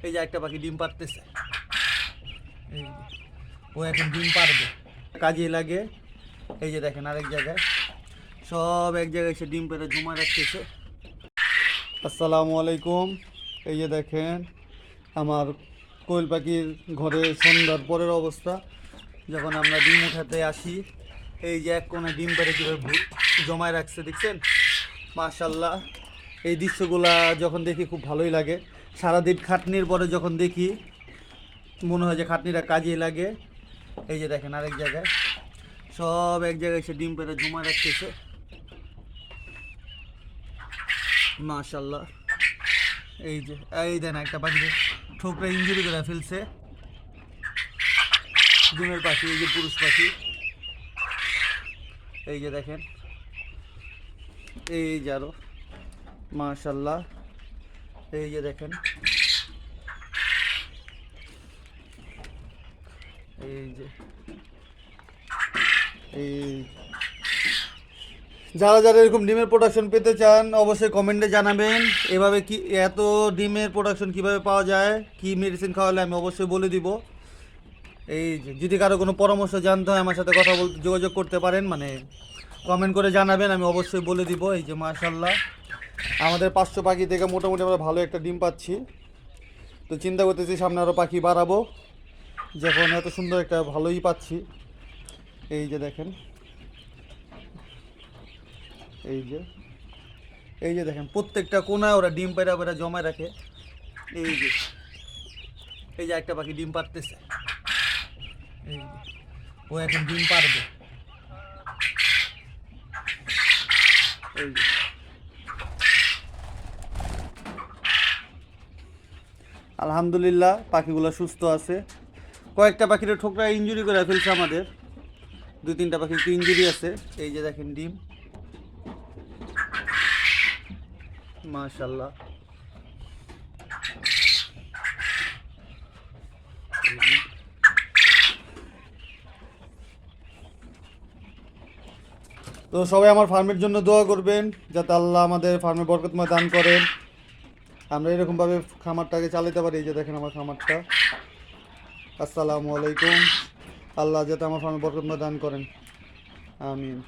এই যে একটা পাখি ডিম পাড়তেছে, এই যে ও এখন ডিম পারবে, কাজে লাগে। এই যে দেখেন আরেক জায়গায়, সব এক জায়গায় এসে ডিম পেড়ে জমা রাখতেছে। আসসালামু আলাইকুম। এই যে দেখেন আমার কোয়েল পাখির ঘরে সন্ধ্যার পরের অবস্থা, যখন আমরা ডিম উঠাতে আসি। এই যে এক কোণে ডিম পেড়ে কীভাবে জমায় রাখছে দেখছেন, মাশাল্লাহ। এই দৃশ্যগুলা যখন দেখি খুব ভালোই লাগে। সারাদিন খাটনির পরে যখন দেখি মনে হয় যে খাটনিটা কাজে লাগে। এই যে দেখেন আরেক জায়গায়, সব এক জায়গায় এসে ডিম পেড়ে জমা রাখতেছে, মাশাল্লাহ। এই যে এই দেন একটা পাখি ঠোকরা ইঞ্জুরি করে ফেলছে, ডিমের পাখি, এই যে পুরুষ পাখি। এই যে দেখেন, এই যে আরো মাশাল্লাহ। এই যে দেখেন, এই যে এই যারা যারা এরকম ডিমের প্রোডাকশন পেতে চান অবশ্যই কমেন্টে জানাবেন। এভাবে কি এত ডিমের প্রোডাকশন কিভাবে পাওয়া যায়, কি মেডিসিন খাওয়ালে আমি অবশ্যই বলে দিব। এই যে যদি কারো কোনো পরামর্শ জানতে হয় আমার সাথে কথা বলতে যোগাযোগ করতে পারেন, মানে কমেন্ট করে জানাবেন, আমি অবশ্যই বলে দিব। এই যে মাশাল্লাহ, আমাদের 500 পাখি থেকে মোটামুটি আমরা ভালো একটা ডিম পাচ্ছি। তো চিন্তা করতেছি সামনে আরও পাখি বাড়াবো, যখন এত সুন্দর একটা ভালোই পাচ্ছি। এই যে দেখেন, এই যে এই যে দেখেন প্রত্যেকটা কোনায় ওরা ডিম পেড়া পেড়া জমায় রাখে। এই যে এই যে একটা পাখি ডিম পাড়তেছে, এই যে ও এখন ডিম পারবে। এই যে আলহামদুলিল্লাহ পাখিগুলো সুস্থ আছে। কয়েকটা পাখির ঠোকরা ইঞ্জুরি করে ফেলছে আমাদের, 2-3টা পাখির একটু ইঞ্জুরি আছে। এই যে দেখেন ডিম, মাশাল্লাহ। তো সবাই আমার ফার্মের জন্য দোয়া করবেন, যাতে আল্লাহ আমাদের ফার্মে বরকতময় দান করেন, আমরা এরকমভাবে খামারটাকে চালাতে পারি। এই যে দেখেন আমার খামারটা। আসসালামু আলাইকুম। আল্লাহ যাতে আমার ফার্মে বরকতময় দান করেন, আমিন।